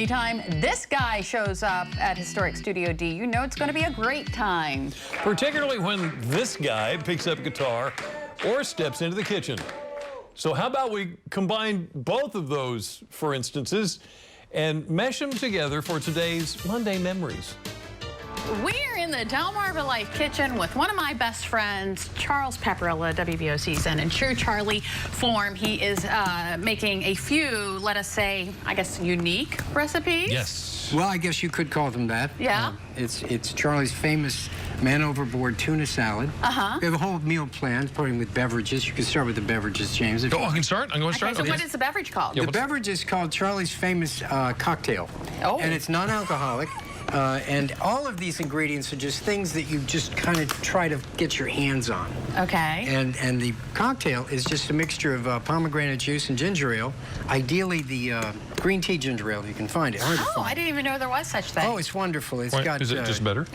anytime this guy shows up at Historic Studio D, you know it's going to be a great time. Particularly when this guy picks up guitar or steps into the kitchen. So how about we combine both of those, for instances, and mesh them together for today's Monday Memories. We're in the Delmarva Life kitchen with one of my best friends, Charles Pepperella, WBOC's, and in true Charlie form, he is making a few, let us say, I guess, unique recipes. Yes. Well, I guess you could call them that. Yeah. It's Charlie's famous Overboard tuna salad. Uh-huh. We have a whole meal planned, starting with beverages. You can start with the beverages, James. Oh, I can start? I'm going to start? Okay, so what is the beverage called? Yeah, the beverage is called Charlie's famous cocktail. Oh. And it's non-alcoholic. And all of these ingredients are just things that you just kind of try to get your hands on. Okay. And the cocktail is just a mixture of pomegranate juice and ginger ale. Ideally, the green tea ginger ale, you can find it. Hard to find. I didn't even know there was such thing. Oh, it's wonderful. It's got. Is it just better?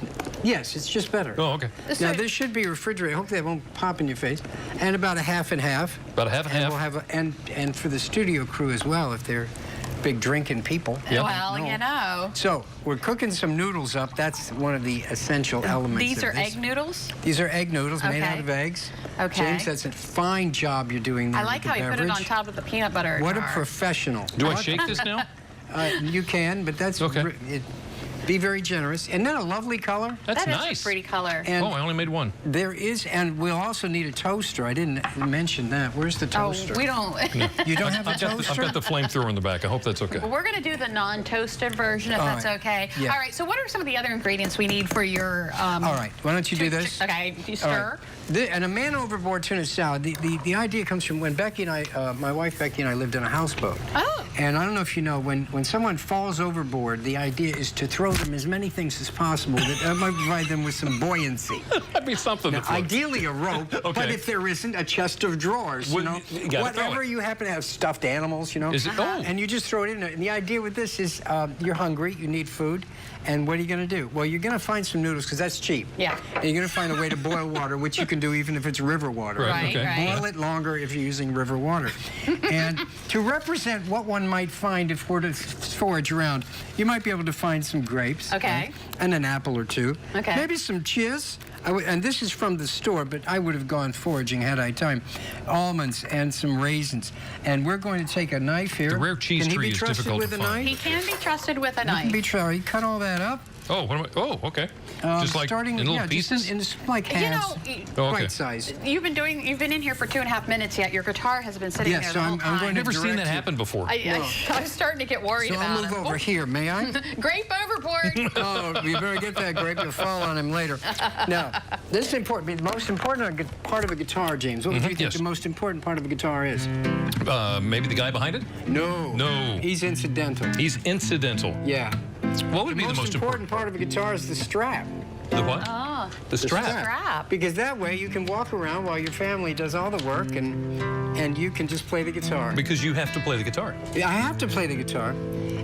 Yes, it's just better. Oh, okay. Now, this should be refrigerated. Hopefully, that won't pop in your face. And about a half and half. About a half and half. We'll have and for the studio crew as well, if they're big drinking people. Yep. Well, you know. So we're cooking some noodles up. That's one of the essential elements. These are of this. egg noodles? These are egg noodles made Okay. out of eggs. Okay. James, that's a fine job you're doing there. I like with how the you put it on beverage. top of the peanut butter What a jar. professional. Do I shake this now? You can, but that's Okay. Be very generous. Isn't that a lovely color? That's That is nice. a pretty color. And oh, I only made one. there is, and we'll also need a toaster. I didn't mention that. Where's the toaster? Oh, we don't. You don't have a I've toaster? got the flamethrower in the back. I hope that's okay. We're going to do the non-toasted version, if All that's right. okay. Yeah. All right, so what are some of the other ingredients we need for your... All right, why don't you do this? Okay, you All stir. right. And a Overboard tuna salad, the idea comes from when Becky and I, my wife Becky and I lived in a houseboat. Oh. And I don't know if you know, when someone falls overboard, the idea is to throw them as many things as possible that might provide them with some buoyancy. That'd be something Now, to float. ideally a rope, Okay. but if there isn't, a chest of drawers, Well, you know, you gotta throw whatever it. you happen to have, stuffed animals, you know. Is it? Oh. And you just throw it in there. And the idea with this is you're hungry, you need food, and what are you going to do? Well, you're going to find some noodles, because that's cheap. Yeah. And you're going to find a way to boil water, which you can do even if it's river water. Right, okay. right. Boil it longer if you're using river water. And to represent what one might find if we're to forage around, you might be able to find some grapes. Okay. And an apple or two. Okay. Maybe some cheese. And this is from the store, but I would have gone foraging had I time. Almonds and some raisins. And we're going to take a knife here. The rare cheese Can he tree be is trusted difficult with to a find. knife? He can be trusted with a You can knife. be trusted. Cut all that up. Oh, what am I? Oh, okay. Just like starting, in little yeah, pieces? Just like halves. You know, Oh, okay. Right size. you've been in here for 2.5 minutes yet. Your guitar has been sitting Yes, there so the whole I'm time. going I've never seen direct that you. happen before. I was starting to get worried So about I'll move him. over here, may I? Grape Overboard. Oh, you better get that grape. You'll fall on him later. Now, this is important. The most important part of a guitar, James. What do you think yes. the most important part of a guitar is? Maybe the guy behind it? No. No. He's incidental. He's incidental. Yeah. What would be the most important part of a guitar is the strap. The what? Oh, The strap. strap. Because that way you can walk around while your family does all the work and you can just play the guitar. Because you have to play the guitar. I have to play the guitar.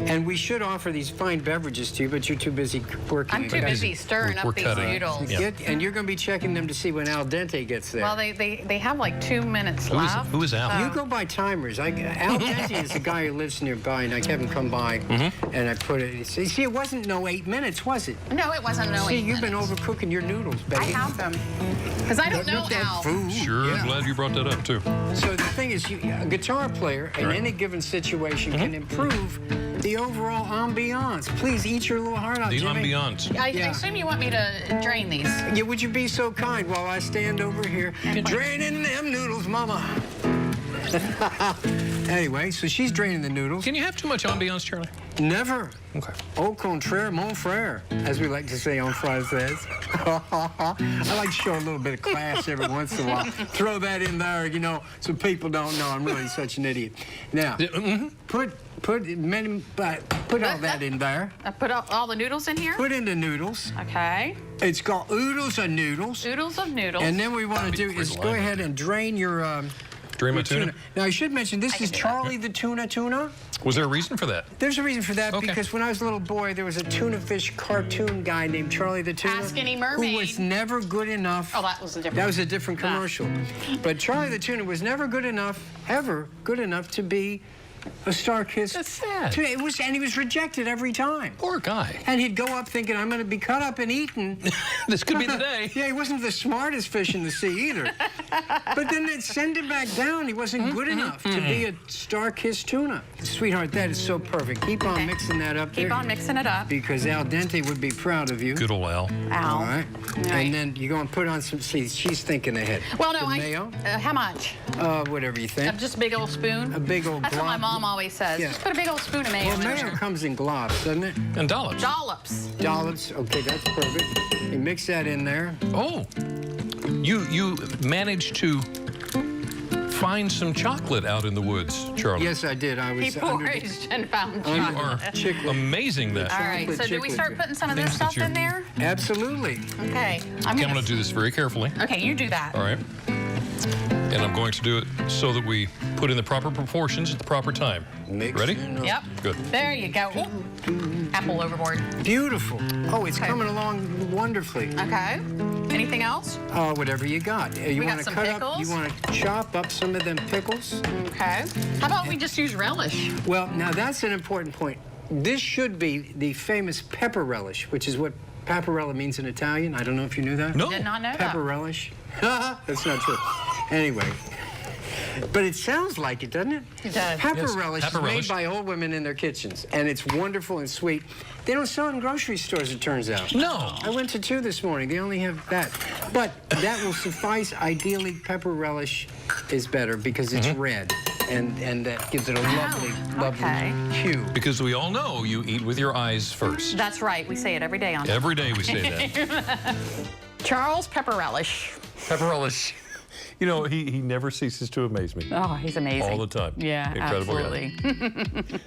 And we should offer these fine beverages to you, but you're too busy working. I'm too busy stirring We're up these cutting. noodles. Yeah. And you're going to be checking them to see when al dente gets there. Well, they have like 2 minutes left. Who is Al? You go by timers. Al Dente is the guy who lives nearby, and I have him come by, and I put it. See, it wasn't no 8 minutes, was it? No, it wasn't. No, See, 8 you've been minutes. overcooking your noodles, baby. I have them. Because I don't know With that Al. food. Sure, Yeah. I'm glad you brought that up, too. So the thing is, a guitar player in Right. any given situation can improve the overall ambiance. Please eat your little heart out, The Jimmy. ambiance. I Yeah. assume you want me to drain these. Yeah, would you be so kind while I stand over here draining them noodles, Mama? Anyway, so she's draining the noodles. Can you have too much ambiance, Charlie? Never. Okay. Au contraire, mon frère, as we like to say on Français. I like to show a little bit of class every once in a while. Throw that in there, you know, so people don't know I'm really such an idiot. Now, put all that in there. I put all the noodles in here. Put in the noodles. Okay. It's called oodles of noodles. Oodles of noodles. And then what we want to do is go ahead and drain your Drain my your tuna? Now, I should mention, this can is do that. Charlie the Tuna. Was there a reason for that? There's a reason for that, Okay. because when I was a little boy, there was a tuna fish cartoon guy named Charlie the Tuna. Ask Any Mermaid. Who was never good enough. Oh, that was a different. That was a different commercial. But Charlie the Tuna was never good enough, ever good enough to be A star-kissed. That's sad. It was, and he was rejected every time. Poor guy. And he'd go up thinking, I'm going to be cut up and eaten. This could be the day. Yeah, he wasn't the smartest fish in the sea either. But then they'd send him back down. He wasn't good enough to be a star-kissed tuna. Sweetheart, that is so perfect. Keep on mixing that up there. Keep on mixing it up. Because Al Dente would be proud of you. Good old Al. Al. All right. Right. And then you're going to put on some, see, she's thinking ahead. Well, no, the mayo? how much? Whatever you think. Just a big old spoon? A big old That's what my glob. mom always says. Yeah. Just put a big old spoon of mayo Well, in mayo there. comes in globs, doesn't it? And dollops. Dollops. Dollops. Okay, that's perfect. You mix that in there. Oh, you managed to find some chocolate out in the woods, Charlie. Yes, I did. I He was under the foraged and found You chocolate. are Chiclet. amazing that. All right, so do we start putting some of this Things that stuff in there? Absolutely. Okay. I'm going to do this very carefully. Okay, you do that. All right. And I'm going to do it so that we put in the proper proportions at the proper time. Mix Ready? it up. Yep. Good. There you go. Ooh. Apple overboard. Beautiful. Oh, it's Okay. coming along wonderfully. Okay. Anything else? Whatever you got. You We got want to some cut pickles? up? You want to chop up some of them pickles? Okay. How about we just use relish? Well, now that's an important point. This should be the famous pepper relish, which is what paparella means in Italian. I don't know if you knew that. No. Did not know Pepper that. relish. That's not true. Anyway. But it sounds like it, doesn't it? It does. Pepper Yes, relish pepper is made relish. by old women in their kitchens, and it's wonderful and sweet. They don't sell it in grocery stores, it turns out. No. I went to 2 this morning. They only have that. But that will suffice. Ideally, pepper relish is better because it's red, and that gives it a lovely, lovely okay. hue. Because we all know you eat with your eyes first. That's right. We say it every day on Every day we say that. Charles Pepper Relish. Pepper relish. You know, he never ceases to amaze me. Oh, he's amazing. All the time. Yeah, Incredible guy. absolutely.